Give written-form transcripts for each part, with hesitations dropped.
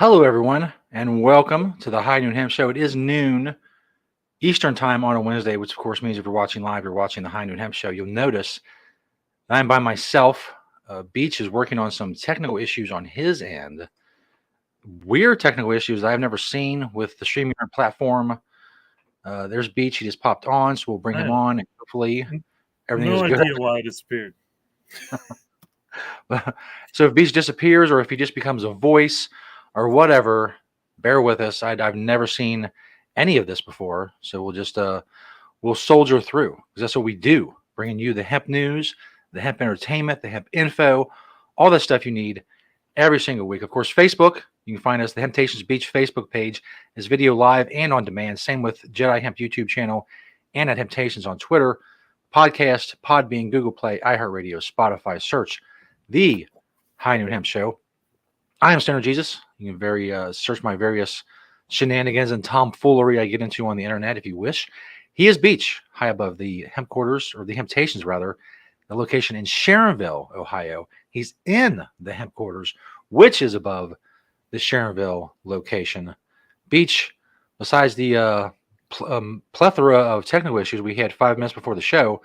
Hello, everyone, and welcome to the High Noon Hemp Show. It is noon Eastern Time on a Wednesday, which of course means if you're watching live, you're watching the High Noon Hemp Show. You'll notice I'm by myself. Beach is working on some technical issues on his end. Weird technical issues I've never seen with the streaming platform. There's Beach. He just popped on, so we'll bring I him have on, and hopefully everything is no good. idea why I disappeared. So if Beach disappears or if he just becomes a voice or whatever, bear with us. I've never seen any of this before, so we'll soldier through because that's what we do, bringing you the hemp news, the hemp entertainment, the hemp info, all that stuff you need every single week. Of course, Facebook, you can find us, the Temptations Beach Facebook page is video live and on demand. Same with Jedi Hemp YouTube channel and at Temptations on Twitter. Podcast, Podbean, Google Play, iHeartRadio, Spotify. Search the High Noon Hemp Show. I am Stoner Jesus. You can search my various shenanigans and tomfoolery I get into on the internet if you wish. He is Beach, high above the hemp quarters, or the Hemptations rather, the location in Sharonville, Ohio. He's in the hemp quarters, which is above the Sharonville location. Beach, besides the plethora of technical issues we had 5 minutes before the show,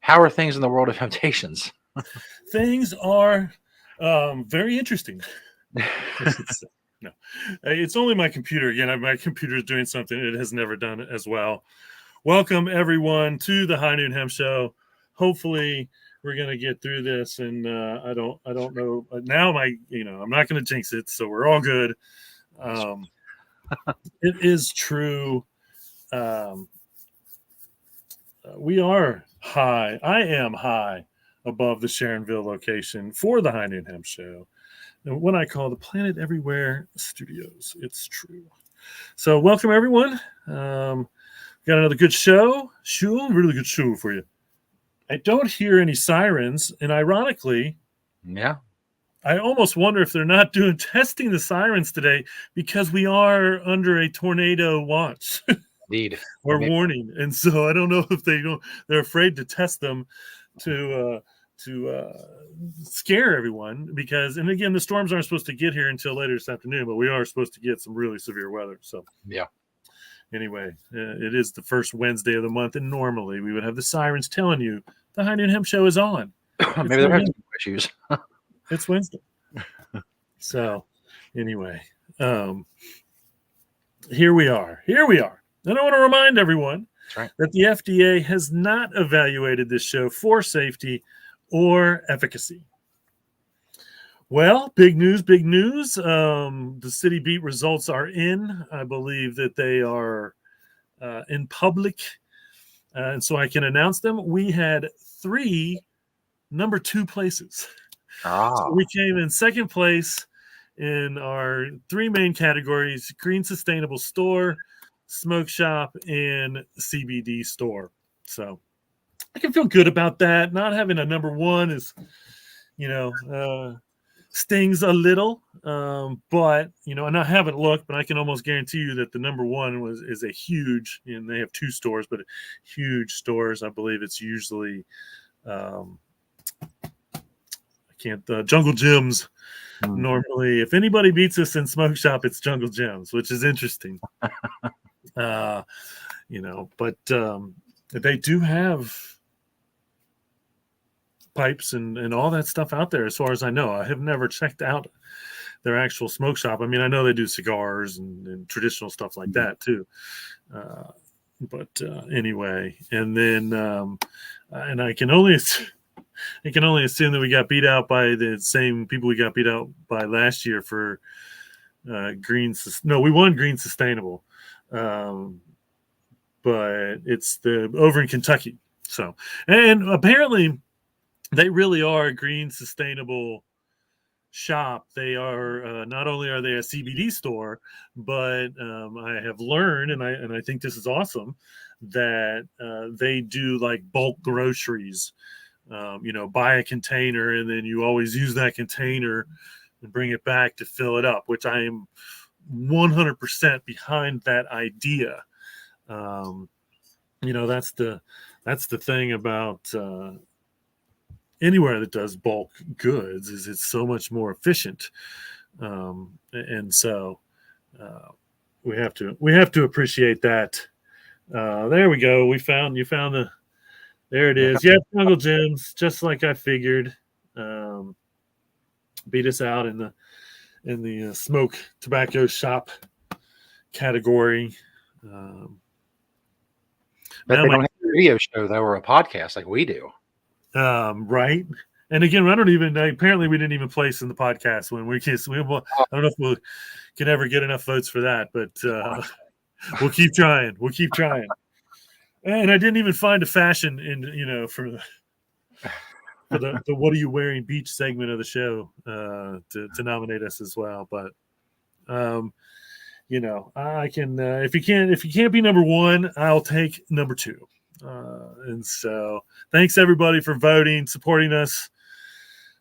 how are things in the world of Hemptations? Things are very interesting. No, it's only my computer. Again, my computer is doing something it has never done as well. Welcome, everyone, to the High Noon Hemp Show. Hopefully, we're going to get through this. And I don't know. Now, I'm not going to jinx it, so we're all good. It is true. We are high. I am high above the Sharonville location for the High Noon Hemp Show, and what I call the Planet Everywhere Studios. It's true. So welcome, everyone. Got another good show. Really good show for you. I don't hear any sirens, and ironically, yeah, I almost wonder if they're not testing the sirens today because we are under a tornado watch. Indeed. Or warning, and so I don't know if they're afraid to test them to scare everyone because, and again, the storms aren't supposed to get here until later this afternoon, but we are supposed to get some really severe weather. So yeah. Anyway, it is the first Wednesday of the month, and normally we would have the sirens telling you the High Noon Hemp Show is on. Maybe they're having some issues. It's Wednesday. So anyway, here we are. And I want to remind everyone that the FDA has not evaluated this show for safety or efficacy. Well, big news. The City Beat results are in. I believe that they are in public. And so I can announce them. We had 3 number 2 places. So we came in second place in our 3 main categories: Green Sustainable Store, Smoke Shop, and CBD Store. So I can feel good about that. Not having a number 1 is, stings a little. But, and I haven't looked, but I can almost guarantee you that the number 1 is a huge, and they have 2 stores, but huge stores. I believe it's usually, Jungle Gyms. Normally, if anybody beats us in Smoke Shop, it's Jungle Gyms, which is interesting. But they do have pipes and all that stuff out there, as far as I know. I have never checked out their actual smoke shop. I mean, I know they do cigars and traditional stuff like that too. But anyway, and then and I can only assume that we got beat out by the same people we got beat out by last year for we won Green Sustainable, but it's over in Kentucky. So, and apparently they really are a green sustainable shop. They are not only are they a CBD store, but I have learned, and I think this is awesome, that they do like bulk groceries. Buy a container and then you always use that container and bring it back to fill it up, which I am 100% behind that idea. That's the thing about anywhere that does bulk goods is it's so much more efficient. And so we have to appreciate that. There we go. You found the. There it is. Yeah, Jungle Gyms, just like I figured. Beat us out in the smoke tobacco shop category. But now they my don't have a video show though, or a podcast like we do. right. And again, I don't even. Apparently, we didn't even place in the podcast when we kiss. I don't know if we can ever get enough votes for that, but we'll keep trying. We'll keep trying. And I didn't even find a fashion for the "What are you wearing" beach segment of the show to nominate us as well. But I can if you can't be number one, I'll take number two. And so, thanks everybody for voting, supporting us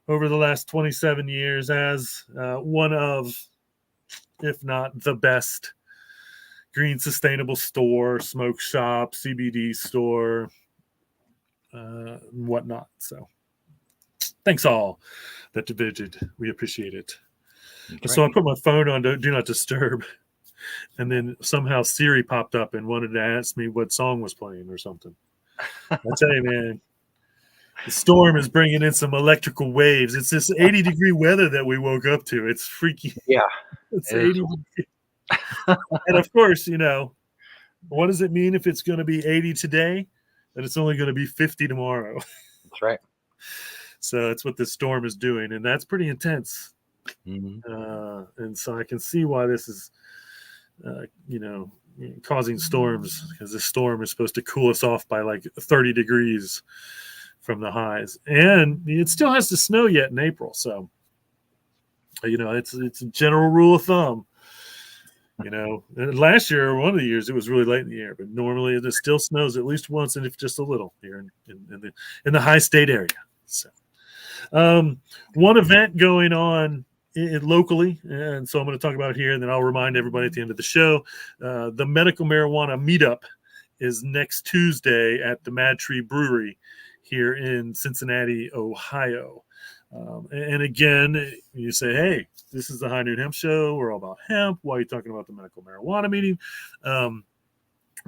over the last 27 years as one of, if not the best, green sustainable store, smoke shop, CBD store, whatnot. So thanks all that visited. We appreciate it. That's so right. I put my phone on do not disturb, and then somehow Siri popped up and wanted to ask me what song was playing or something. I tell you, man, the storm is bringing in some electrical waves. It's this 80-degree weather that we woke up to. It's freaky. Yeah. It's 80 and of course, what does it mean if it's going to be 80 today? That it's only going to be 50 tomorrow. That's right. So that's what this storm is doing, and that's pretty intense. Mm-hmm. And so I can see why this is, causing storms, because this storm is supposed to cool us off by like 30 degrees from the highs, and it still has to snow yet in April. So, it's a general rule of thumb. Last year, one of the years, it was really late in the year, but normally it still snows at least once, and if just a little here in the high state area. So, one event going on locally, and so I'm going to talk about it here, and then I'll remind everybody at the end of the show. The medical marijuana meetup is next Tuesday at the Mad Tree Brewery here in Cincinnati, Ohio. And again, you say, hey, this is the High Noon Hemp Show. We're all about hemp. Why are you talking about the medical marijuana meeting?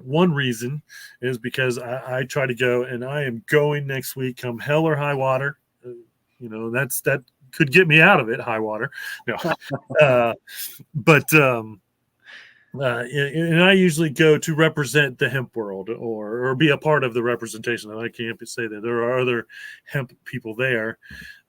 One reason is because I try to go, and I am going next week, come hell or high water. That could get me out of it, high water. No. And I usually go to represent the hemp world or be a part of the representation. I can't say that there are other hemp people there.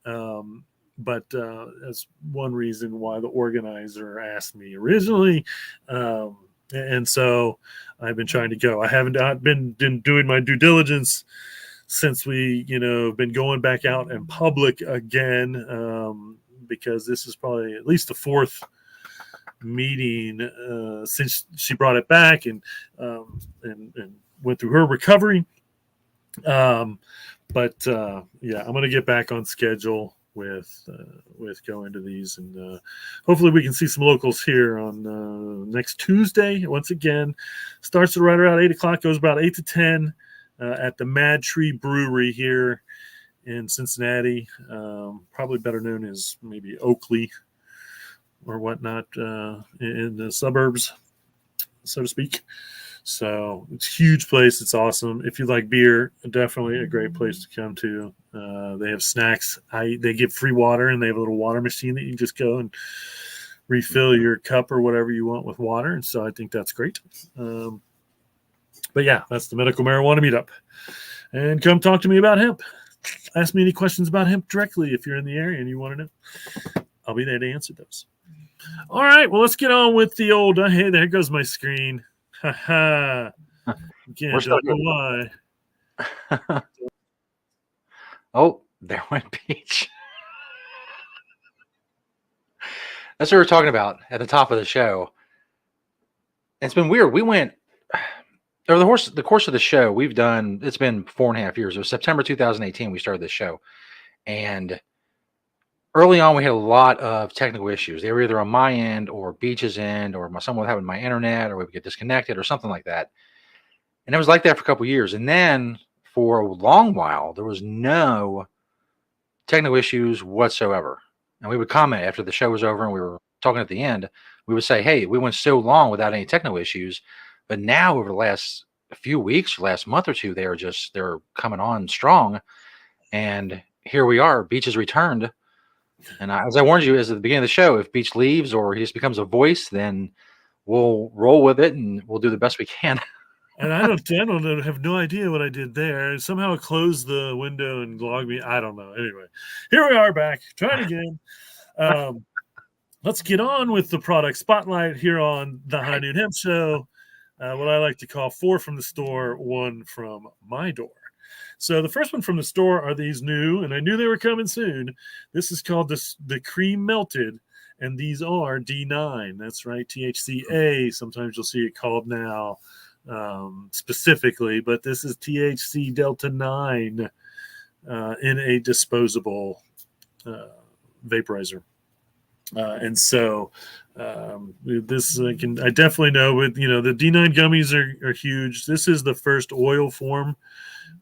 But that's one reason why the organizer asked me originally. And so I've been trying to go. I haven't been doing my due diligence since we, been going back out in public again, because this is probably at least the fourth meeting since she brought it back and went through her recovery. I'm going to get back on schedule with going to these, and hopefully we can see some locals here on next Tuesday. Once again, starts at right around 8:00, goes about 8 to 10 at the Mad Tree Brewery here in Cincinnati, probably better known as maybe Oakley or whatnot in the suburbs, so to speak. So it's a huge place. It's awesome. If you like beer, definitely a great place to come to. They have snacks. They give free water, and they have a little water machine that you just go and refill your cup or whatever you want with water. And so I think that's great. But yeah, that's the medical marijuana meetup. And come talk to me about hemp. Ask me any questions about hemp directly if you're in the area and you want to know. I'll be there to answer those. All right, well, let's get on with the old. Hey, there goes my screen. Ha ha. Again, don't know why. Oh, there went Peach. That's what we were talking about at the top of the show. It's been weird. We went over the course of the show. It's been 4.5 years. It was September 2018 we started this show, and early on we had a lot of technical issues. They were either on my end or Beach's end, or someone having my internet, or we would get disconnected or something like that. And it was like that for a couple of years. And then for a long while, there was no technical issues whatsoever. And we would comment after the show was over and we were talking at the end, we would say, hey, we went so long without any technical issues. But now over the last few weeks, last month or two, they're coming on strong. And here we are. Beach has returned. And as I warned you as at the beginning of the show, if Beach leaves or he just becomes a voice, then we'll roll with it and we'll do the best we can. And I don't know, have no idea what I did there. Somehow it closed the window and logged me. I don't know. Anyway, here we are back. Trying again. Let's get on with the product spotlight here on the High Noon Hemp Show. What I like to call 4 from the store, 1 from my door. So the first one from the store are these new, and I knew they were coming soon. This is called the Cream Melted, and these are D9. That's right, THCA. Sometimes you'll see it called now specifically, but this is THC Delta 9 in a disposable vaporizer. And so this I definitely know with, the D9 gummies are huge. This is the first oil form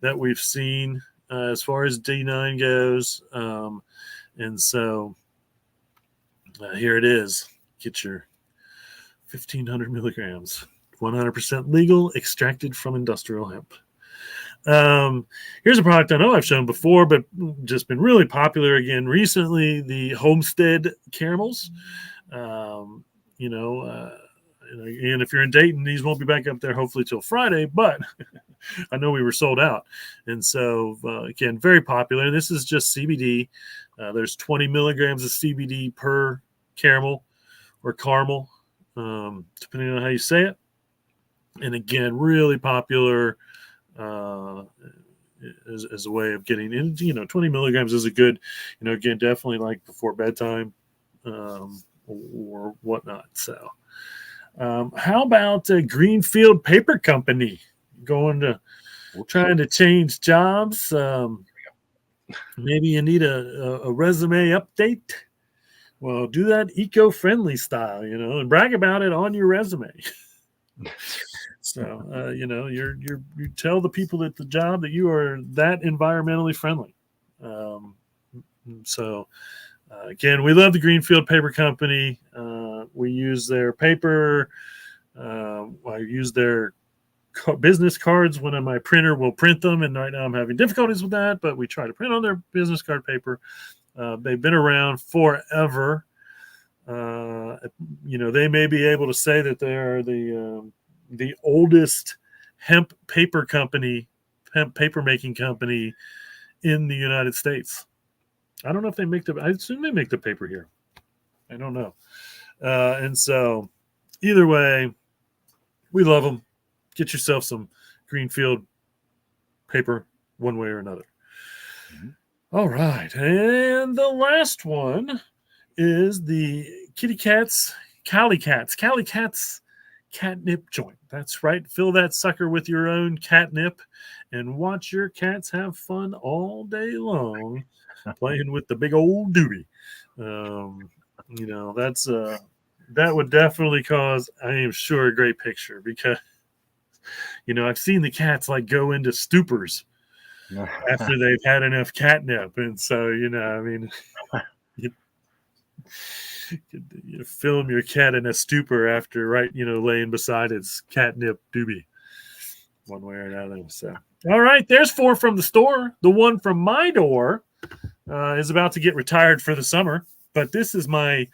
that we've seen as far as D9 goes. And so here it is. Get your 1,500 milligrams, 100% legal, extracted from industrial hemp. Here's a product I know I've shown before, but just been really popular again recently, the Homestead caramels. And if you're in Dayton, these won't be back up there hopefully till Friday, but I know we were sold out. And so, again, very popular. This is just CBD. There's 20 milligrams of CBD per caramel or caramel, depending on how you say it. And again, really popular as a way of getting in. 20 milligrams is a good, again, definitely like before bedtime or whatnot. So how about Greenfield Paper Company trying to change jobs? Maybe you need a resume update. Well, do that eco-friendly style, and brag about it on your resume. So, you tell the people at the job that you are that environmentally friendly. Again, we love the Greenfield Paper Company. We use their paper. I use their business cards when my printer will print them. And right now I'm having difficulties with that, but we try to print on their business card paper. They've been around forever. They may be able to say that they are the oldest hemp paper making company in the United States. I don't know if they I assume they make the paper here. I don't know. And so either way, we love them. Get yourself some Greenfield paper one way or another. Mm-hmm. All right. And the last one is the Cali Cat's catnip joint. That's right. Fill that sucker with your own catnip and watch your cats have fun all day long playing with the big old doobie. That would definitely cause, I am sure, a great picture because, I've seen the cats like go into stupors after they've had enough catnip. And so, you film your cat in a stupor after, laying beside its catnip doobie one way or another. So, all right, there's 4 from the store. The one from my door is about to get retired for the summer, but this is my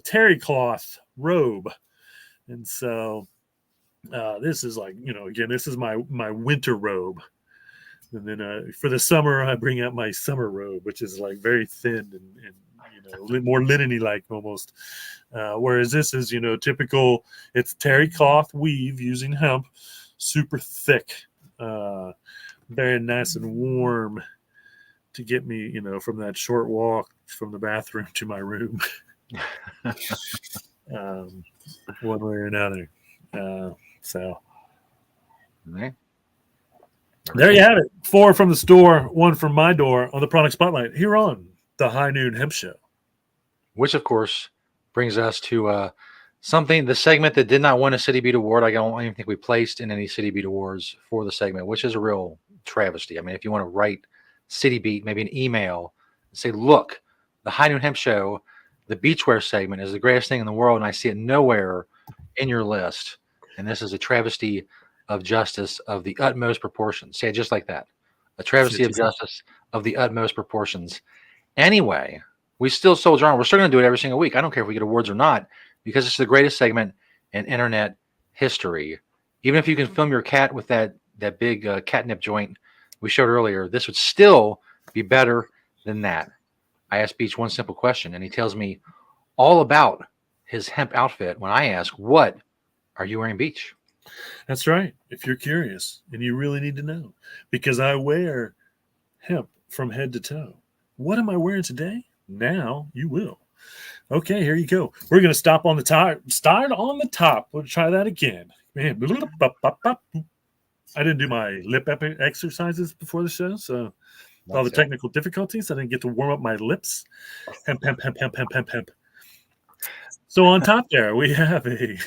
terry cloth robe. And so this is like, again, this is my winter robe. And then for the summer, I bring out my summer robe, which is like very thin and more linen-y like almost. Whereas this is, typical, it's terry cloth weave using hemp, super thick, very nice and warm to get me, from that short walk from the bathroom to my room. One way or another. So right. There you have it. 4 from the store, 1 from my door on the product spotlight here on the High Noon Hemp Show. Which, of course, brings us to the segment that did not win a City Beat Award. I don't even think we placed in any City Beat Awards for the segment, which is a real travesty. I mean, if you want to write City Beat, maybe an email, and say, look, the High Noon Hemp Show, the beachwear segment is the greatest thing in the world, and I see it nowhere in your list. And this is a travesty of justice of the utmost proportions. Say it just like that. A travesty of justice of the utmost proportions. Anyway, we still soldier on. We're still going to do it every single week. I don't care if we get awards or not, because it's the greatest segment in internet history. Even if you can film your cat with that big catnip joint we showed earlier, this would still be better than that. I asked Beach one simple question, and he tells me all about his hemp outfit when I ask, "What are you wearing, Beach?" That's right. If you're curious and you really need to know, because I wear hemp from head to toe. What am I wearing today? Now you will. Okay, here you go. We're going to stop on the top. Start on the top. We'll try that again. Man, I didn't do my lip exercises before the show, so with all the technical difficulties, I didn't get to warm up my lips. Hemp, hemp, hemp, hemp, hemp, hemp, hemp. So on top there, we have a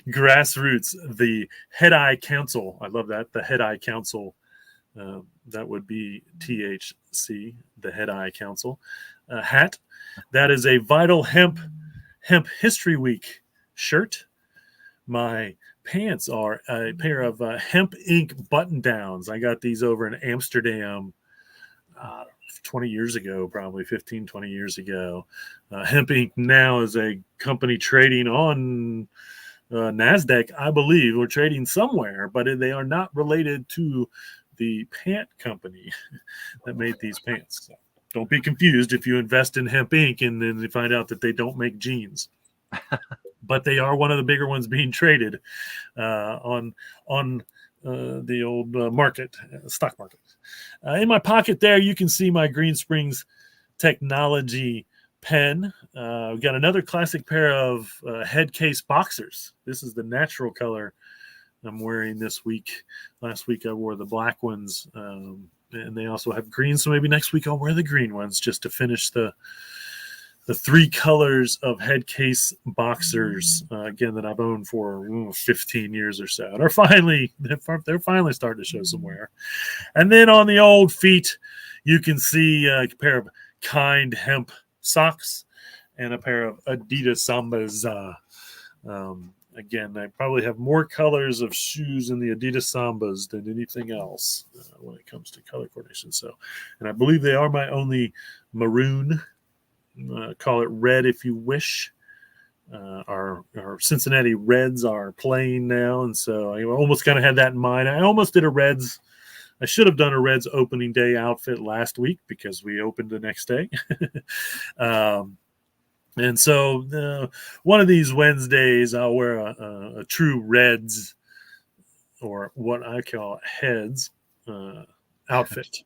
grassroots, the Head Eye Council. I love that. The Head Eye Council. That would be THC, the Head Eye Council hat. That is a Vital Hemp History Week shirt. My pants are a pair of Hemp Inc. button downs. I got these over in Amsterdam 20 years ago, probably 15, 20 years ago. Hemp Inc. now is a company trading on NASDAQ, I believe, or trading somewhere, but they are not related to the pant company that made these pants. So don't be confused if you invest in Hemp Inc. and then you find out that they don't make jeans. But they are one of the bigger ones being traded on the old stock market. In my pocket there, you can see my Green Springs Technology pen. We've got another classic pair of head case boxers. This is the natural color I'm wearing this week. Last week I wore the black ones, and they also have green. So maybe next week I'll wear the green ones just to finish the three colors of head case boxers again that I've owned for 15 years or so. They're finally starting to show some wear. And then on the old feet, you can see a pair of Kind hemp socks and a pair of Adidas Sambas. Again, I probably have more colors of shoes in the Adidas Sambas than anything else when it comes to color coordination. So, and I believe they are my only maroon. Call it red if you wish. Our Cincinnati Reds are playing now, and so I almost kind of had that in mind. I almost did I should have done a Reds opening day outfit last week because we opened the next day. And so one of these Wednesdays, I'll wear a true Reds, or what I call heads, outfit.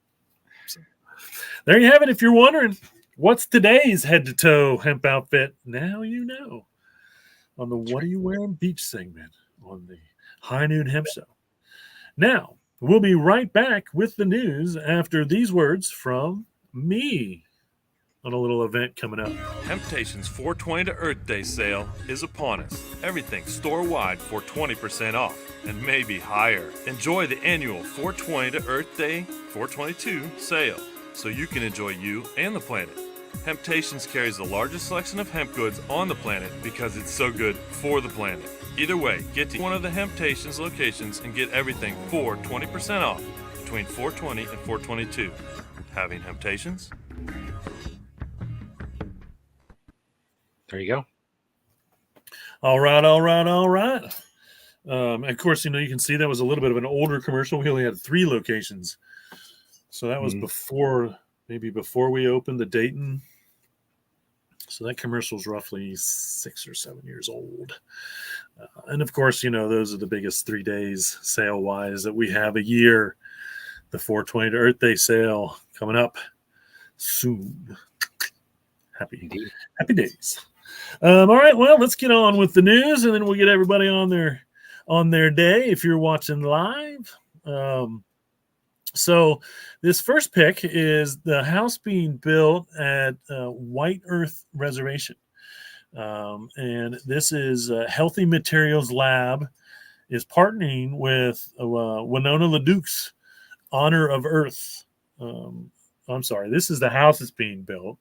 So, there you have it. If you're wondering, what's today's head-to-toe hemp outfit? Now you know. On the What Are You Wearing Beach segment on the High Noon Hemp Show. Now, we'll be right back with the news after these words from me on a little event coming up. Hemptation's 420 to Earth Day sale is upon us. Everything store-wide for 20% off and maybe higher. Enjoy the annual 420 to Earth Day 422 sale so you can enjoy you and the planet. Hemptations carries the largest selection of hemp goods on the planet because it's so good for the planet. Either way, get to one of the Hemptations locations and get everything for 20% off between 420 and 422. Having Hemptations? There you go. All right. Of course, you can see that was a little bit of an older commercial. We only had 3 locations. So that was before we opened the Dayton. So that commercial is roughly 6 or 7 years old. And of course, those are the biggest 3 days sale-wise that we have a year. The 420 to Earth Day sale coming up soon. Happy days. All right, well, let's get on with the news, and then we'll get everybody on their day if you're watching live. So this first pick is the house being built at White Earth Reservation. And this is Healthy Materials Lab is partnering with Winona LaDuke's Honor of Earth. I'm sorry, this is the house that's being built.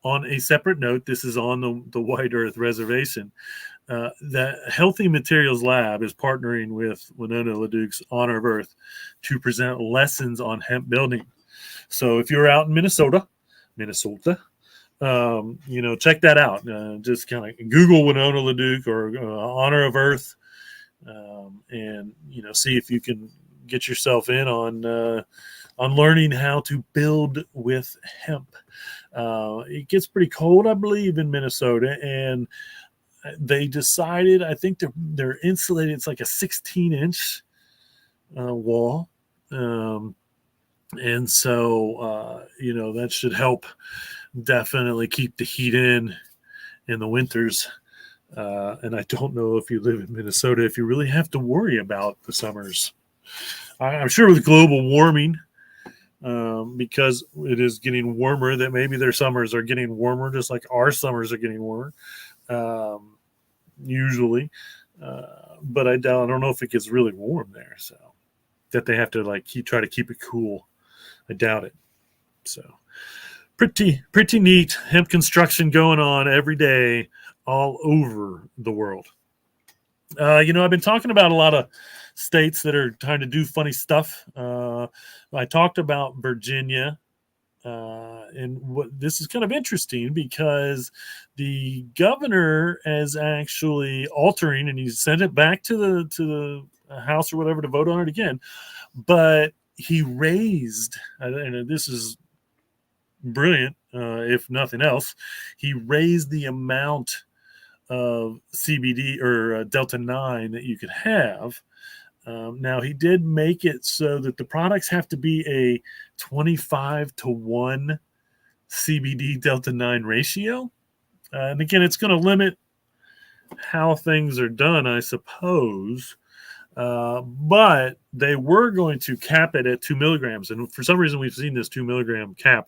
on a separate note, this is on the White Earth Reservation. The Healthy Materials Lab is partnering with Winona LaDuke's Honor of Earth to present lessons on hemp building. So if you're out in Minnesota, check that out. Just kind of Google Winona LaDuke or Honor of Earth, and see if you can get yourself in on learning how to build with hemp. It gets pretty cold, I believe, in Minnesota, and they decided, I think they're insulated. It's like a 16-inch wall. And so, that should help definitely keep the heat in the winters. And I don't know if you live in Minnesota, if you really have to worry about the summers. I'm sure with global warming, because it is getting warmer, that maybe their summers are getting warmer, just like our summers are getting warmer, usually. But I don't know if it gets really warm there, so that they have to try to keep it cool. I doubt it. So pretty neat hemp construction going on every day all over the world. I've been talking about a lot of states that are trying to do funny stuff. I talked about Virginia, and this is kind of interesting because the governor is actually altering, and he sent it back to the House or whatever to vote on it again. But he raised, and this is brilliant, if nothing else, he raised the amount of CBD or Delta 9 that you could have. Now, he did make it so that the products have to be a 25-to-1 CBD Delta 9 ratio. And again, it's going to limit how things are done, I suppose. But they were going to cap it at 2 milligrams. And for some reason, we've seen this 2 milligram cap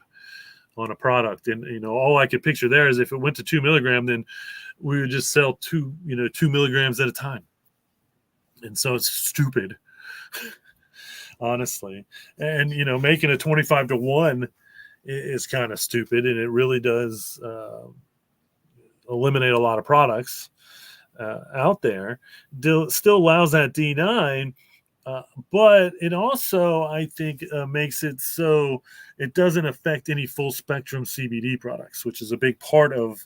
on a product. And, all I could picture there is if it went to 2 milligram, then we would just sell 2 milligrams at a time. And so it's stupid, honestly. And, making a 25-to-1 is kind of stupid. And it really does eliminate a lot of products out there. Still allows that D9, but it also, I think, makes it so it doesn't affect any full spectrum CBD products, which is a big part of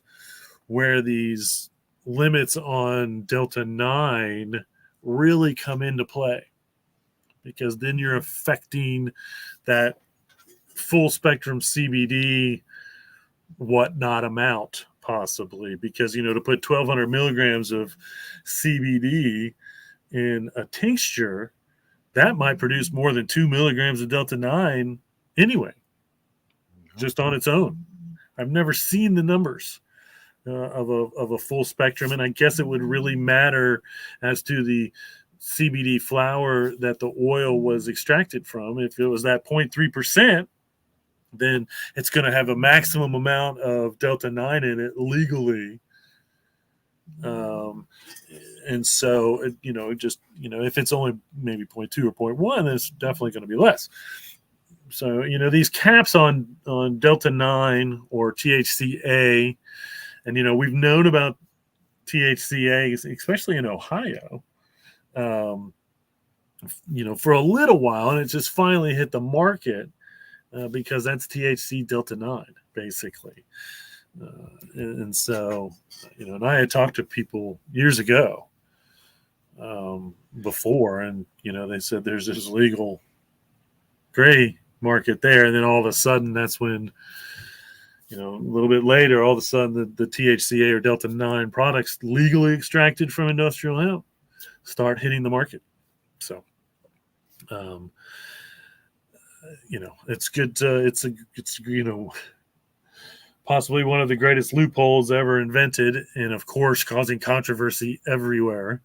where these limits on Delta 9 really come into play, because then you're affecting that full spectrum CBD whatnot amount, possibly, because to put 1,200 milligrams of CBD in a tincture, that might produce more than 2 milligrams of Delta 9 anyway, just on its own. I've never seen the numbers of a full spectrum, and I guess it would really matter as to the CBD flower that the oil was extracted from. If it was that 0.3%, then it's going to have a maximum amount of Delta 9 in it legally. And so, if it's only maybe 0.2 or 0.1, it's definitely going to be less. So, these caps on Delta 9 or THCA, and, we've known about THCA, especially in Ohio, for a little while, and it just finally hit the market. Because that's THC Delta 9, basically. And so, and I had talked to people years ago before, and, they said there's this legal gray market there. And then all of a sudden, that's when, a little bit later, all of a sudden the THCA or Delta 9 products legally extracted from industrial hemp start hitting the market. So, it's good. It's possibly one of the greatest loopholes ever invented, and of course, causing controversy everywhere.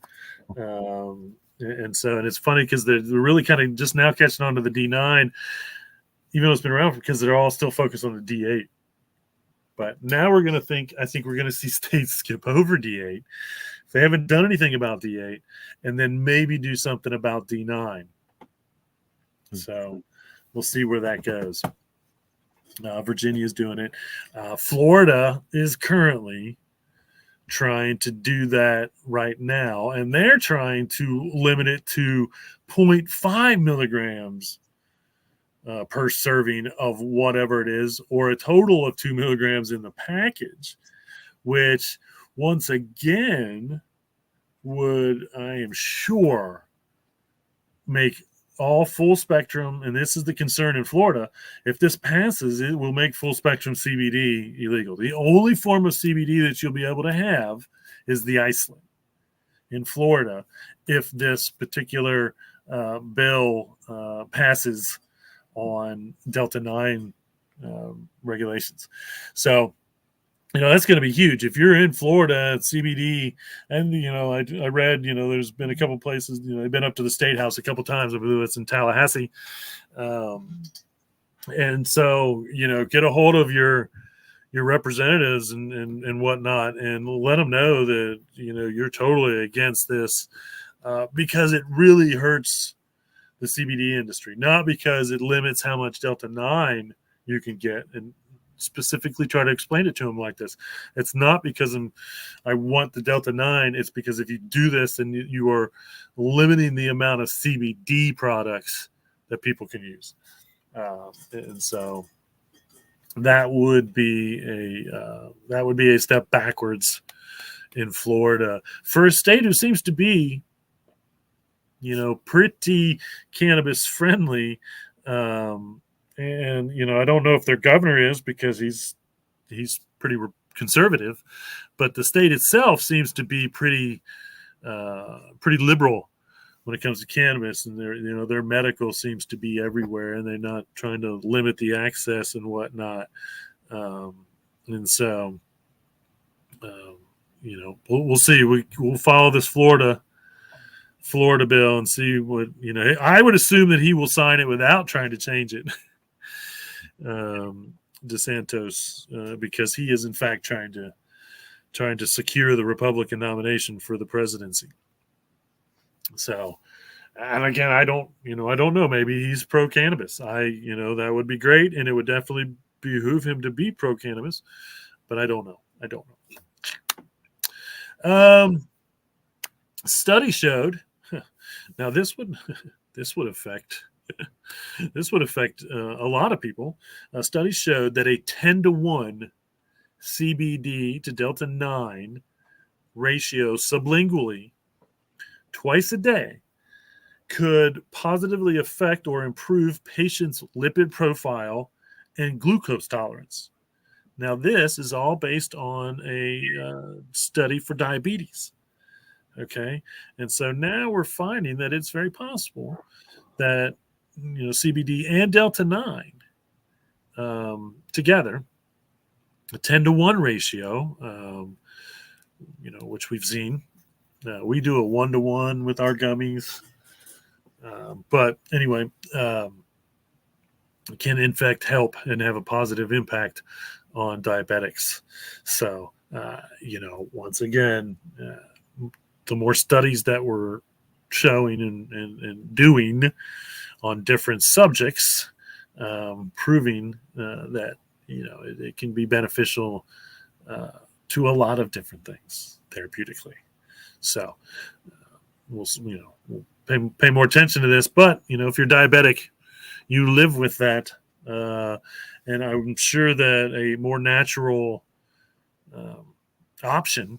And it's funny because they're really kind of just now catching on to the D9, even though it's been around, because they're all still focused on the D8. But now I think we're going to see states skip over D8 if they haven't done anything about D8, and then maybe do something about D9. So we'll see where that goes. Virginia is doing it. Florida is currently trying to do that right now, and they're trying to limit it to 0.5 milligrams per serving of whatever it is, or a total of 2 milligrams in the package, which once again would, I am sure, make all full spectrum, and this is the concern in Florida, if this passes, it will make full spectrum CBD illegal. The only form of CBD that you'll be able to have is the isolate in Florida if this particular bill passes on Delta 9 regulations. So, that's going to be huge. If you're in Florida, CBD, and, I read, there's been a couple places, they've been up to the State House a couple times. I believe it's in Tallahassee. And so, get a hold of your representatives and whatnot, and let them know that, you're totally against this because it really hurts the CBD industry, not because it limits how much Delta 9 you can get, and specifically try to explain it to them like this. It's not because I want the Delta 9. It's because if you do this, then you are limiting the amount of CBD products that people can use. And so that would be a step backwards in Florida for a state who seems to be, pretty cannabis friendly. And, I don't know if their governor is, because he's pretty conservative, but the state itself seems to be pretty liberal when it comes to cannabis, and their medical seems to be everywhere, and they're not trying to limit the access and whatnot. And so, we'll see. We'll follow this Florida bill and see what, I would assume that he will sign it without trying to change it. DeSantis, because he is in fact trying to secure the Republican nomination for the presidency. So, and again, I don't know. Maybe he's pro cannabis. That would be great, and it would definitely behoove him to be pro cannabis. But I don't know. Study showed. Now this would affect. This would affect a lot of people. Studies showed that a 10-to-1 CBD to Delta 9 ratio sublingually twice a day could positively affect or improve patients' lipid profile and glucose tolerance. Now, this is all based on a study for diabetes. Okay. And so now we're finding that it's very possible that CBD and Delta 9 together, a 10-to-1 ratio, which we've seen. We do a 1-to-1 with our gummies. But anyway, can in fact help and have a positive impact on diabetics. So, once again, the more studies that we're showing and doing on different subjects, proving that it can be beneficial to a lot of different things therapeutically. So we'll pay more attention to this. But if you're diabetic, you live with that, and I'm sure that a more natural option.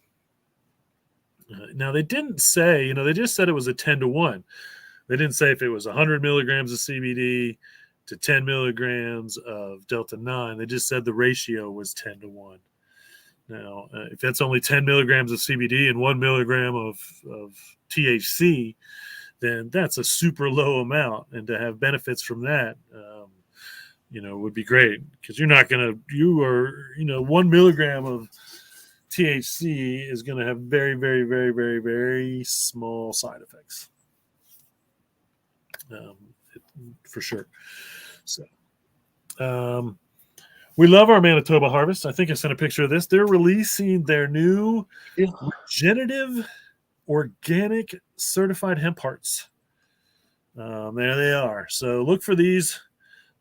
Now they didn't say, they just said it was a 10-to-1. They didn't say if it was 100 milligrams of CBD to 10 milligrams of Delta 9. They just said the ratio was 10-to-1. Now, if that's only 10 milligrams of CBD and 1 milligram of THC, then that's a super low amount. And to have benefits from that, would be great, because 1 milligram of THC is going to have very, very, very, very, very small side effects. For sure. So, we love our Manitoba harvest. I think I sent a picture of this. They're releasing their new regenerative organic certified hemp hearts. There they are. So look for these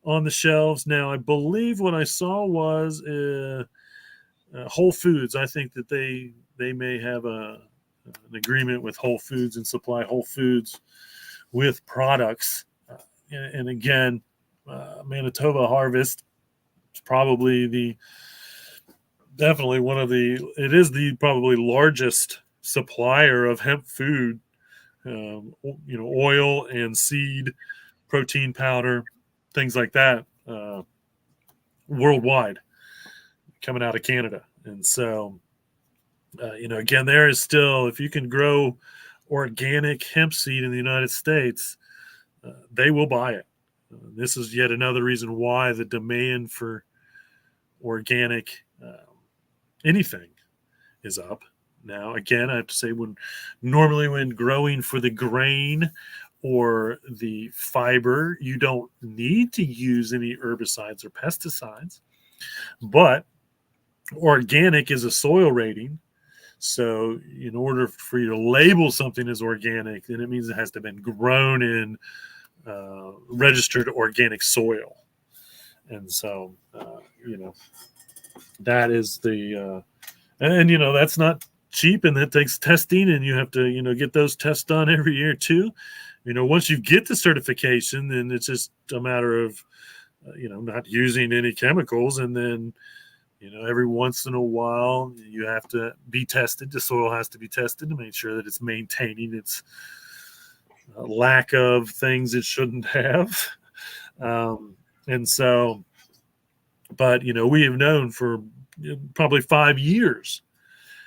on the shelves now. I believe what I saw was Whole Foods. I think that they may have an agreement with Whole Foods and supply Whole Foods with products. And again, Manitoba Harvest is probably definitely one of it is the probably largest supplier of hemp food, oil and seed, protein powder, things like that, worldwide, coming out of Canada. And so, again, there is still, if you can grow organic hemp seed in the United States, they will buy it. This is yet another reason why the demand for organic anything is up. Now, again, I have to say, when growing for the grain or the fiber, you don't need to use any herbicides or pesticides. But organic is a soil rating. So in order for you to label something as organic, then it means it has to have been grown in registered organic soil. And so, that is that's not cheap, and that takes testing, and you have to, get those tests done every year too. Once you get the certification, then it's just a matter of, not using any chemicals. And then, every once in a while you have to be tested. The soil has to be tested to make sure that it's maintaining its lack of things it shouldn't have. And so, but, we have known for probably 5 years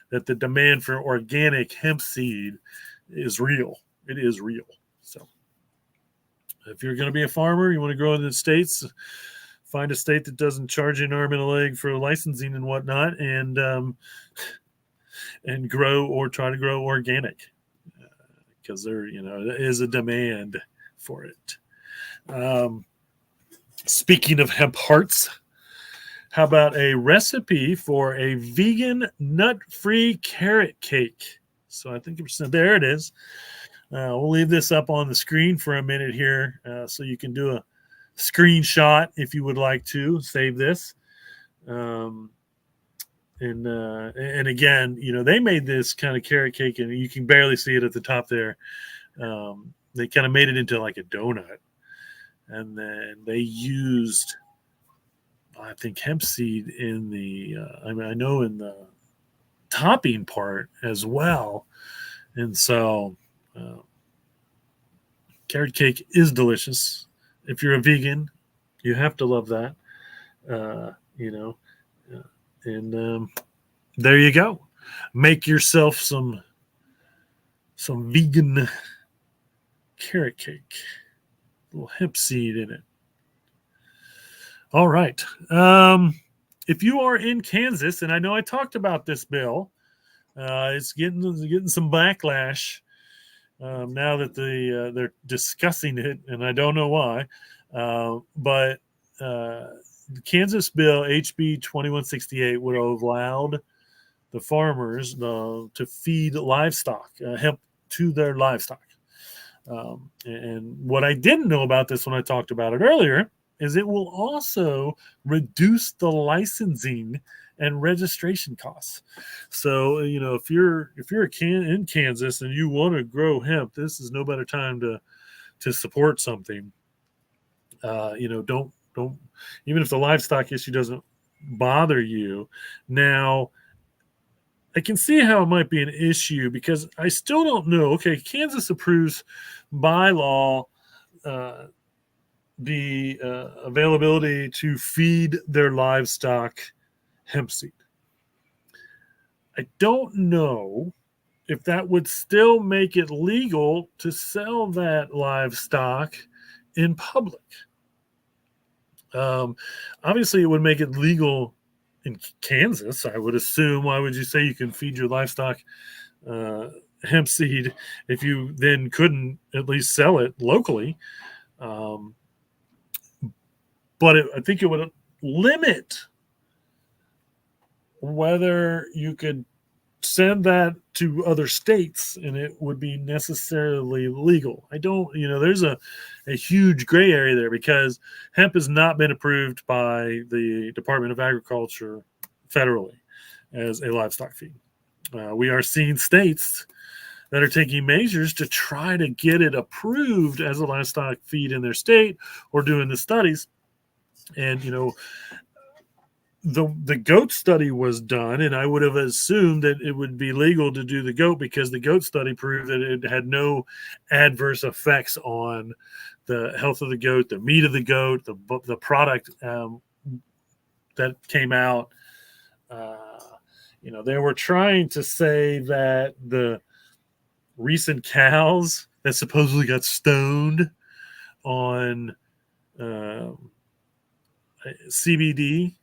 that the demand for organic hemp seed is real. It is real. So if you're going to be a farmer, you want to grow in the States, find a state that doesn't charge you an arm and a leg for licensing and whatnot, and grow, or try to grow organic, because there is a demand for it. Speaking of hemp hearts, how about a recipe for a vegan nut-free carrot cake? So I think there it is. We'll leave this up on the screen for a minute here, so you can do a screenshot if you would like to save this. And again, they made this kind of carrot cake, and you can barely see it at the top there. They kind of made it into like a donut, and then they used, I think, hemp seed in the I know in the topping part as well. And so carrot cake is delicious. If you're a vegan, you have to love that. And there you go. Make yourself some vegan carrot cake. A little hemp seed in it. All right. If you are in Kansas, and I know I talked about this bill, it's getting some backlash now that they're discussing it, and I don't know why. But the Kansas bill, HB 2168, would have allowed the farmers to feed livestock, hemp to their livestock. And what I didn't know about this when I talked about it earlier is it will also reduce the licensing and registration costs. So, if you're in Kansas and you want to grow hemp, this is no better time to support something. Don't even if the livestock issue doesn't bother you. Now, I can see how it might be an issue, because I still don't know. Okay, Kansas approves by law the availability to feed their livestock hemp seed. I don't know if that would still make it legal to sell that livestock in public. Obviously, it would make it legal in Kansas, I would assume. Why would you say you can feed your livestock hemp seed if you then couldn't at least sell it locally? But I think it would limit whether you could send that to other states and it would be necessarily legal. I don't, there's a huge gray area there because hemp has not been approved by the Department of Agriculture federally as a livestock feed. We are seeing states that are taking measures to try to get it approved as a livestock feed in their state or doing the studies. And, the goat study was done, and I would have assumed that it would be legal to do the goat because the goat study proved that it had no adverse effects on the health of the goat, the meat of the goat, the product that came out. They were trying to say that the recent cows that supposedly got stoned on CBD,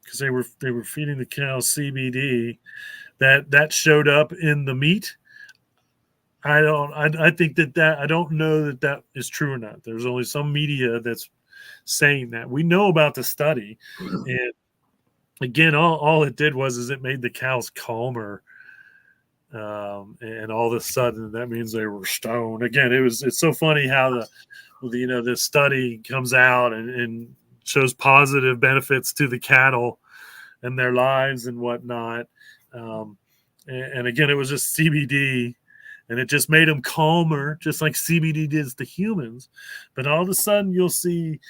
because they were feeding the cows CBD, that showed up in the meat. I think that I don't know that is true or not. There's only some media that's saying that. We know about the study, and again, all it did was it made the cows calmer, and all of a sudden that means they were stoned. Again, it's so funny how the study comes out and shows positive benefits to the cattle and their lives and whatnot. And again, it was just CBD, and it just made them calmer, just like CBD does to humans. But all of a sudden, you'll see,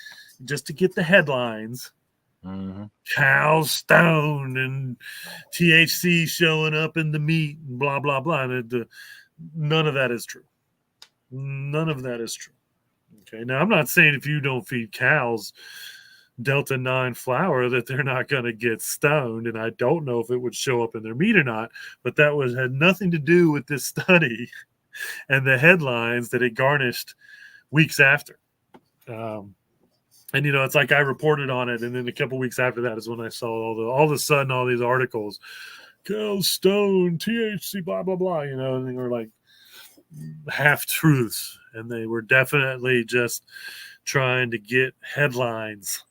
just to get the headlines, cows stoned and THC showing up in the meat and blah, blah, blah. And none of that is true. None of that is true. Okay. Now, I'm not saying if you don't feed cows Delta 9 flour that they're not going to get stoned, and I don't know if it would show up in their meat or not, but that had nothing to do with this study and the headlines that it garnished weeks after. And it's like I reported on it, and then a couple weeks after that is when I saw all of a sudden all these articles, cows stoned, THC, blah blah blah, and they were like half truths, and they were definitely just trying to get headlines,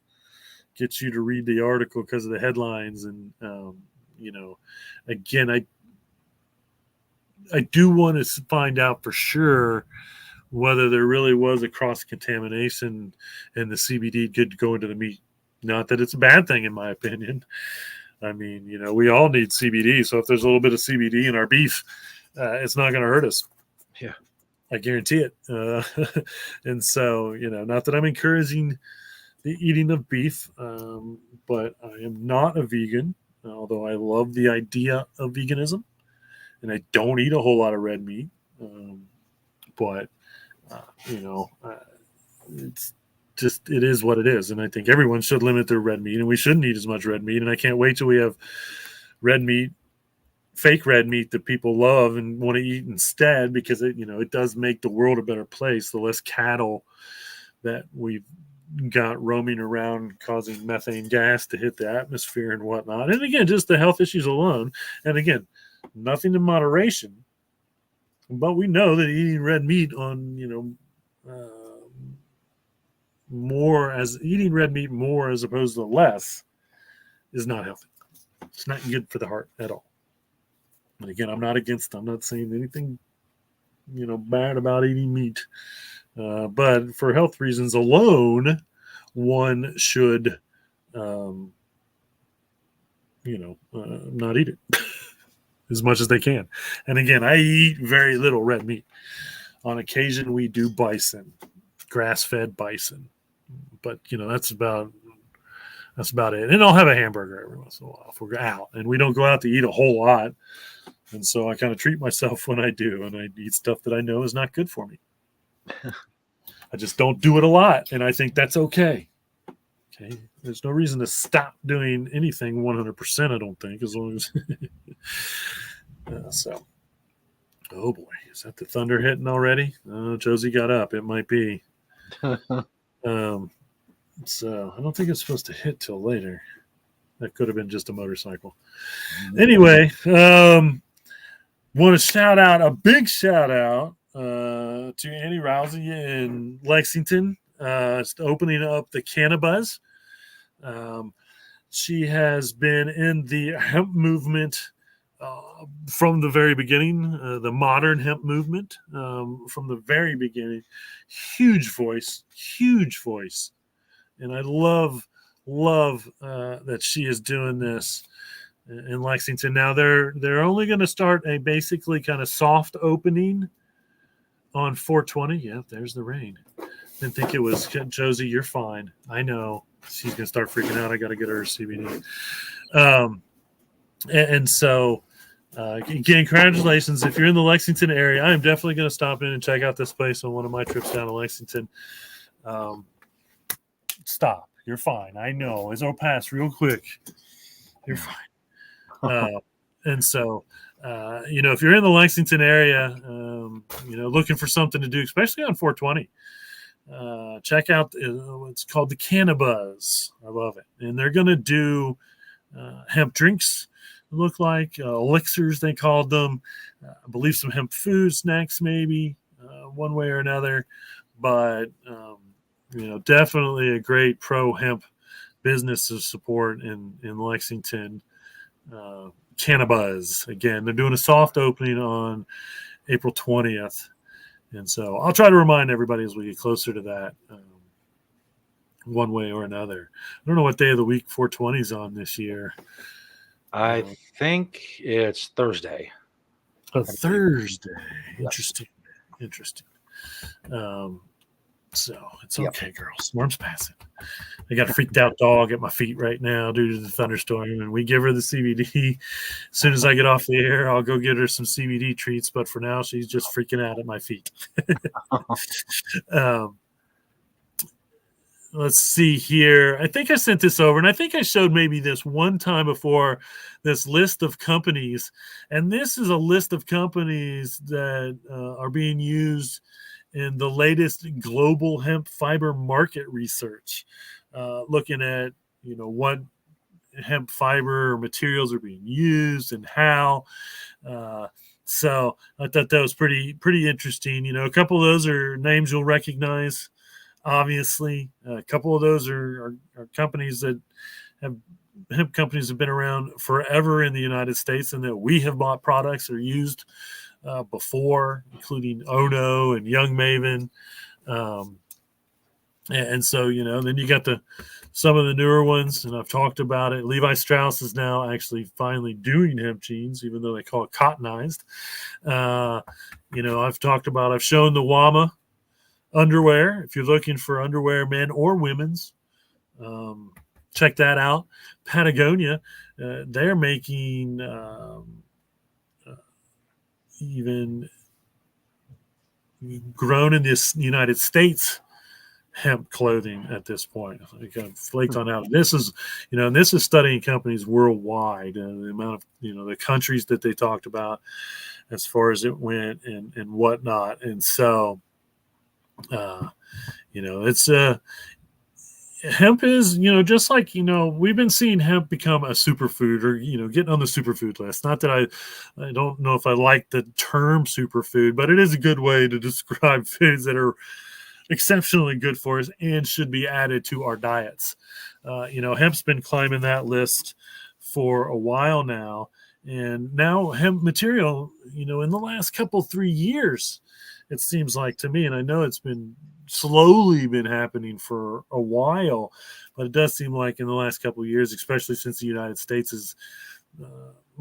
get you to read the article because of the headlines. And again, I do want to find out for sure whether there really was a cross contamination and the CBD did go into the meat. Not that it's a bad thing, in my opinion. I mean, we all need CBD, so if there's a little bit of CBD in our beef, it's not going to hurt us. Yeah, I guarantee it. And so, not that I'm encouraging the eating of beef, but I am not a vegan, although I love the idea of veganism, and I don't eat a whole lot of red meat. But it's just, it is what it is. And I think everyone should limit their red meat, and we shouldn't eat as much red meat. And I can't wait till we have red meat, fake red meat that people love and want to eat instead, because it does make the world a better place. The less cattle that we've got roaming around causing methane gas to hit the atmosphere and whatnot. And again, just the health issues alone. And again, nothing in moderation. But we know that eating red meat eating red meat more as opposed to less is not healthy. It's not good for the heart at all. And again, I'm not saying anything, bad about eating meat. But for health reasons alone, one should, not eat it as much as they can. And again, I eat very little red meat. On occasion, we do bison, grass-fed bison, but that's about it. And I'll have a hamburger every once in a while if we're out, and we don't go out to eat a whole lot. And so I kind of treat myself when I do, and I eat stuff that I know is not good for me. I just don't do it a lot, and I think that's okay. Okay, there's no reason to stop doing anything 100%. I don't think, as long as so. Oh boy, is that the thunder hitting already? Oh, Josie got up. It might be. So I don't think it's supposed to hit till later. That could have been just a motorcycle. Anyway, want to shout out a big shout out to Annie Rousey in Lexington, opening up the Cannabuzz. She has been in the hemp movement from the very beginning, the modern hemp movement, from the very beginning, huge voice, and I love that she is doing this in Lexington. Now they're only going to start a basically kind of soft opening on 420. Yeah, there's the rain. Didn't think it was Josie. You're fine. I know she's gonna start freaking out. I got to get her CBD. And so, again, congratulations. If you're in the Lexington area, I am definitely going to stop in and check out this place on one of my trips down to Lexington. Stop. You're fine. I know. It'll pass real quick. You're fine. And so, if you're in the Lexington area, looking for something to do, especially on 420, check out it's called the Cannabuzz. I love it. And they're going to do hemp drinks, look like elixirs, they called them. I believe some hemp food snacks, maybe one way or another. But, definitely a great pro hemp business to support in Lexington. Cannabuzz. Again, they're doing a soft opening on April 20th. And so I'll try to remind everybody as we get closer to that, one way or another. I don't know what day of the week 420 is on this year. I think it's Thursday. A Thursday. Yep. Interesting. So it's okay, girl. Storm's passing. I got a freaked out dog at my feet right now due to the thunderstorm, and we give her the CBD. As soon as I get off the air, I'll go get her some CBD treats. But for now, she's just freaking out at my feet. Let's see here. I think I sent this over, and I think I showed maybe this one time before, this list of companies. And this is a list of companies that are being used in the latest global hemp fiber market research, looking at, what hemp fiber or materials are being used and how. So I thought that was pretty interesting. A couple of those are names you'll recognize. Obviously, a couple of those are companies that hemp companies have been around forever in the United States, and that we have bought products or used before, including Ono and Young Maven. And so, then you got some of the newer ones, and I've talked about it. Levi Strauss is now actually finally doing hemp jeans, even though they call it cottonized. I've shown the Wama underwear. If you're looking for underwear, men or women's, check that out. Patagonia, they're making even grown in the United States hemp clothing at this point. I kind of flaked on out. This is, and this is studying companies worldwide, the amount of, the countries that they talked about as far as it went and whatnot. And so, it's hemp is, just like, we've been seeing hemp become a superfood, or, getting on the superfood list. Not that I don't know if I like the term superfood, but it is a good way to describe foods that are exceptionally good for us and should be added to our diets. Hemp's been climbing that list for a while now. And now hemp material, in the last 3 years, it seems like to me, and I know it's been slowly been happening for a while, but it does seem like in the last couple of years, especially since the United States has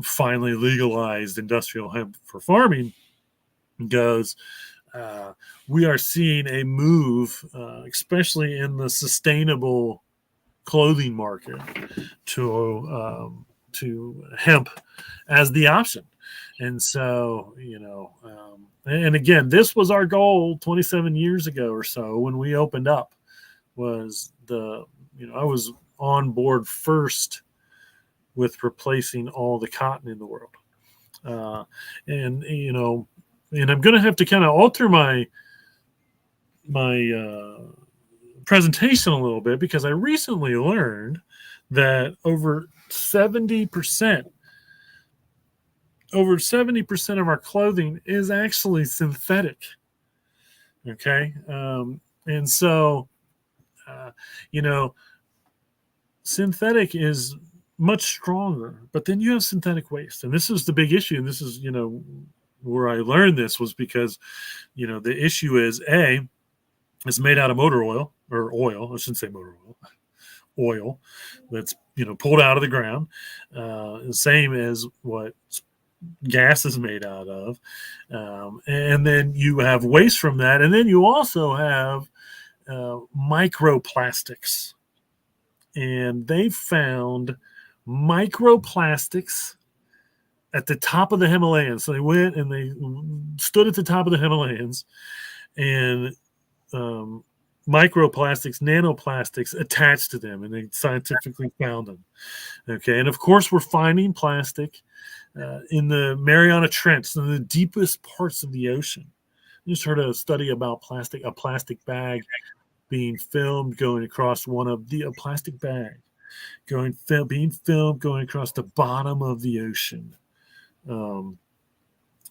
finally legalized industrial hemp for farming goes, we are seeing a move, especially in the sustainable clothing market, to hemp as the option. And so, and again, this was our goal 27 years ago or so when we opened up, was I was on board first with replacing all the cotton in the world. And I'm going to have to kind of alter my presentation a little bit, because I recently learned that over 70% of our clothing is actually synthetic. Okay. And so, synthetic is much stronger. But then you have synthetic waste, and this is the big issue. And this is, where I learned this was because, the issue is it's made out of motor oil or oil. I shouldn't say motor oil that's pulled out of the ground, the same as what gas is made out of, and then you have waste from that, and then you also have microplastics, and they found microplastics at the top of the Himalayas. So they went and they stood at the top of the Himalayas, and microplastics, nanoplastics attached to them, and they scientifically found them. Okay, and of course we're finding plastic in the Mariana Trench, in the deepest parts of the ocean. I just heard a study about a plastic bag being filmed going across a plastic bag being filmed going across the bottom of the ocean.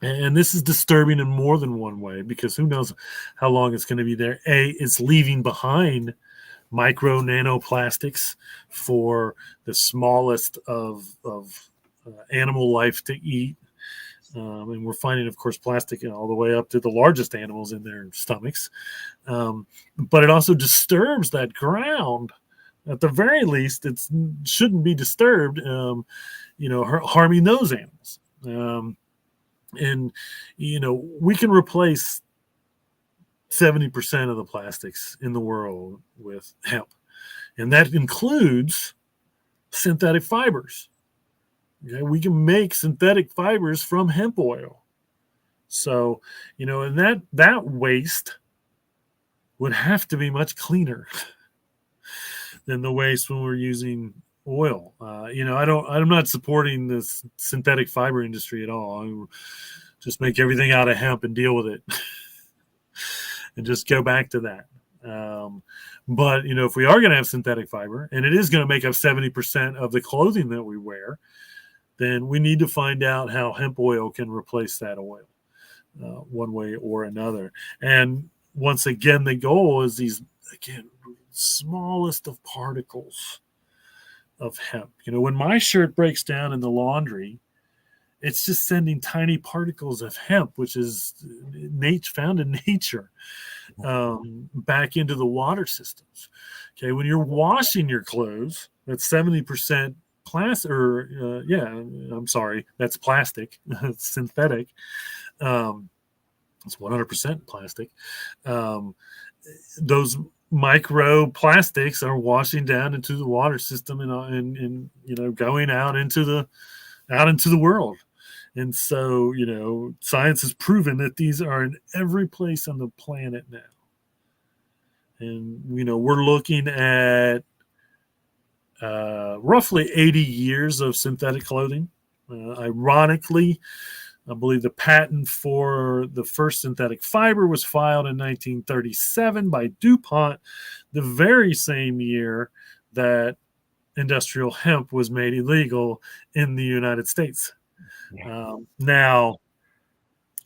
And this is disturbing in more than one way, because who knows how long it's going to be there. It's leaving behind micro nanoplastics for the smallest of animal life to eat. And we're finding, of course, plastic all the way up to the largest animals in their stomachs. But it also disturbs that ground. At the very least, it shouldn't be disturbed, harming those animals. And we can replace 70% of the plastics in the world with hemp, and that includes synthetic fibers. Okay, we can make synthetic fibers from hemp oil. So, and that waste would have to be much cleaner than the waste when we're using oil. I'm not supporting this synthetic fiber industry at all. I just make everything out of hemp and deal with it and just go back to that. But if we are going to have synthetic fiber, and it is going to make up 70% of the clothing that we wear, then we need to find out how hemp oil can replace that oil one way or another. And once again, the goal is these, smallest of particles of hemp. When my shirt breaks down in the laundry, it's just sending tiny particles of hemp, which is found in nature, back into the water systems. Okay, when you're washing your clothes, that's 70% plastic, that's plastic. It's synthetic. It's 100% plastic. Those microplastics are washing down into the water system and going out into the world. And so, science has proven that these are in every place on the planet now. And, we're looking at roughly 80 years of synthetic clothing. Ironically, I believe the patent for the first synthetic fiber was filed in 1937 by DuPont, the very same year that industrial hemp was made illegal in the United States. Yeah. Now,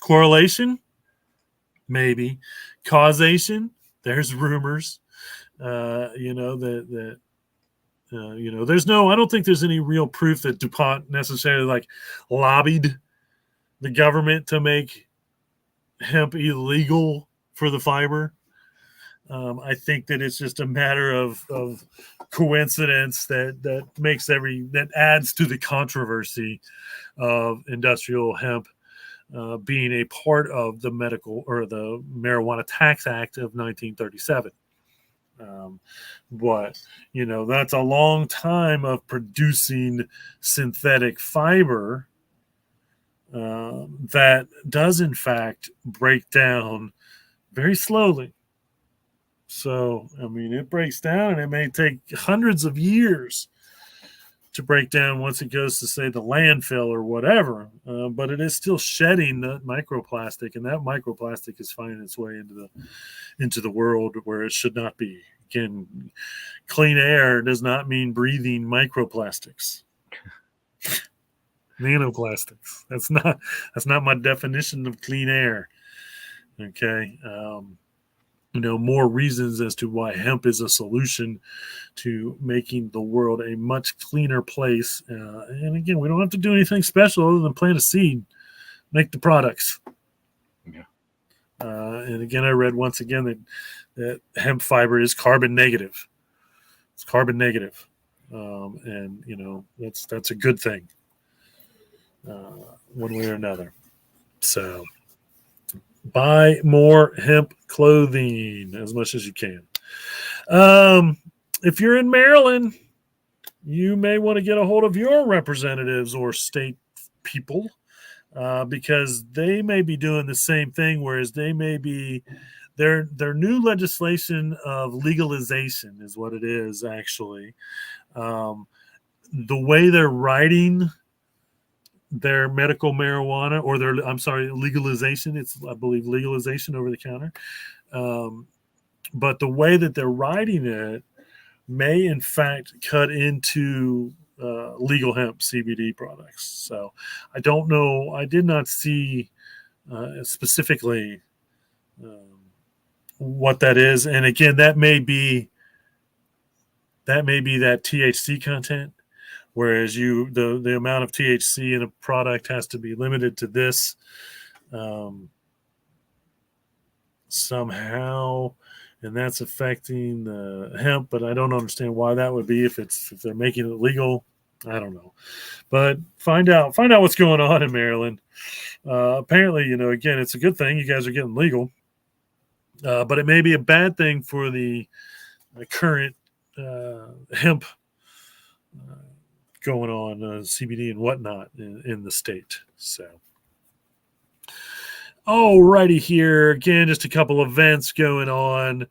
correlation, maybe. Causation, there's rumors. I don't think there's any real proof that DuPont necessarily lobbied the government to make hemp illegal for the fiber. I think that it's just a matter of coincidence that adds to the controversy of industrial hemp being a part of the the Marijuana Tax Act of 1937. But that's a long time of producing synthetic fiber that does in fact break down very slowly. So, it breaks down, and it may take hundreds of years to break down once it goes to, say, the landfill or whatever. But it is still shedding that microplastic, and that microplastic is finding its way into the world where it should not be. Again, clean air does not mean breathing microplastics. Nanoplastics. That's not my definition of clean air. Okay. more reasons as to why hemp is a solution to making the world a much cleaner place. And again, we don't have to do anything special other than plant a seed, make the products. Yeah. And again, I read once again that hemp fiber is carbon negative. It's carbon negative. And that's a good thing, one way or another. So buy more hemp clothing as much as you can. If you're in Maryland, you may want to get a hold of your representatives or state people, because they may be doing the same thing, whereas they may be their new legislation of legalization is what it is actually. The way they're writing their medical marijuana, or legalization, it's, I believe, legalization over the counter. But the way that they're writing it may in fact cut into legal hemp CBD products. So I don't know. I did not see specifically what that is. And again, that may be that THC content, whereas the amount of THC in a product has to be limited to this somehow, and that's affecting the hemp. But I don't understand why that would be if they're making it legal. I don't know, but find out what's going on in Maryland. Apparently, again, it's a good thing you guys are getting legal, but it may be a bad thing for the current hemp going on, CBD and whatnot in the state. So, alrighty, here again, just a couple events going on.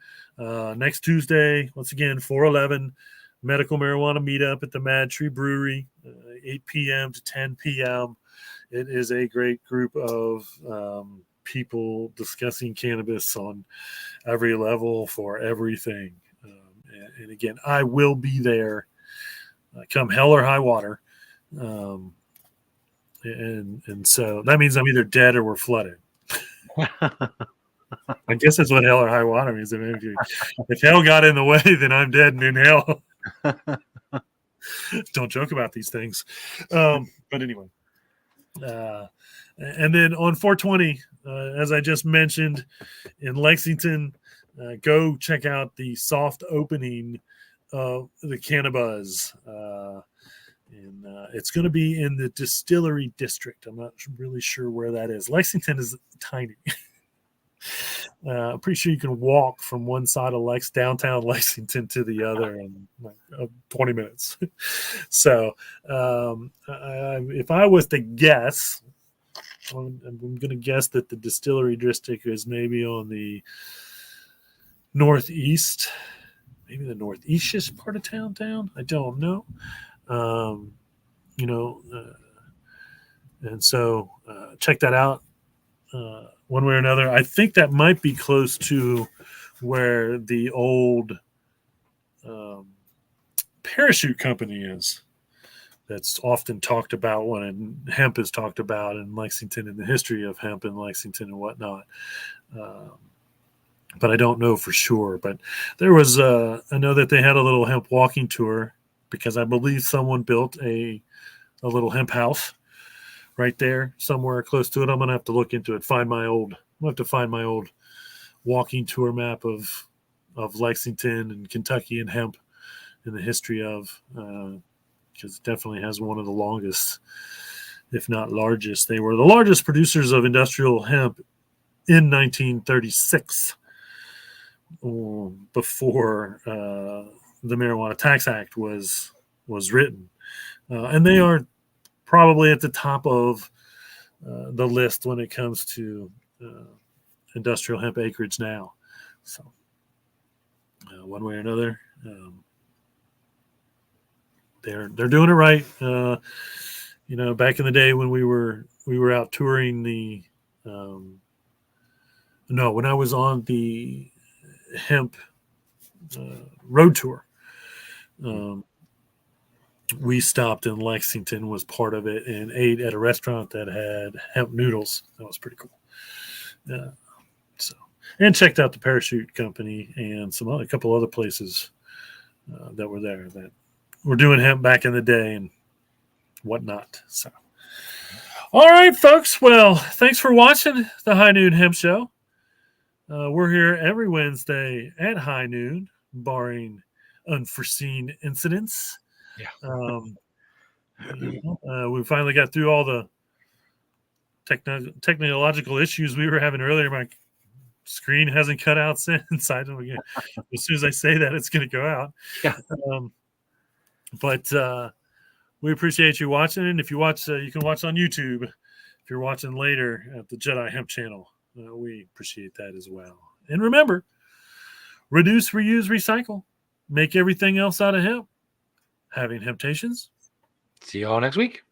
Next Tuesday, once again, 4/11 medical marijuana meetup at the Mad Tree Brewery, 8 p.m. to 10 p.m. It is a great group of people discussing cannabis on every level for everything. And again, I will be there, come hell or high water. And so that means I'm either dead or we're flooded. I guess that's what hell or high water means. I mean, if hell got in the way, then I'm dead and in hell. Don't joke about these things. But anyway. And then on 420, as I just mentioned, in Lexington, go check out the soft opening of the Cannabuzz. And it's going to be in the Distillery District. I'm not really sure where that is. Lexington is tiny. Pretty sure you can walk from one side of downtown Lexington to the other in like 20 minutes. So if I was to guess, I'm going to guess that the Distillery District is maybe on the northeast, maybe the northeastish part of town. I don't know. And so check that out. One way or another, I think that might be close to where the old parachute company is. That's often talked about when hemp is talked about in Lexington, and the history of hemp in Lexington and whatnot. But I don't know for sure. But there was, I know that they had a little hemp walking tour, because I believe someone built a little hemp house right there somewhere close to it. I'm gonna have to look into it. I'm gonna have to find my old walking tour map of Lexington and Kentucky and hemp and the history of, because it definitely has one of the longest, if not largest. They were the largest producers of industrial hemp in 1936, before the Marijuana Tax Act was written, and they are probably at the top of the list when it comes to industrial hemp acreage now. So one way or another, they're doing it right. Back in the day when we were out touring when I was on the hemp road tour, we stopped in Lexington, was part of it, and ate at a restaurant that had hemp noodles. That was pretty cool. So and checked out the Parachute Company and a couple other places that were there that were doing hemp back in the day and whatnot. So, all right, folks. Well, thanks for watching the High Noon Hemp Show. We're here every Wednesday at high noon, barring unforeseen incidents. Yeah. We finally got through all the technological issues we were having earlier. My screen hasn't cut out since. I don't know. As soon as I say that, it's going to go out. Yeah. But we appreciate you watching. And if you watch, you can watch on YouTube. If you're watching later at the Jedi Hemp channel, we appreciate that as well. And remember, reduce, reuse, recycle. Make everything else out of hemp. Having Hemptations. See you all next week.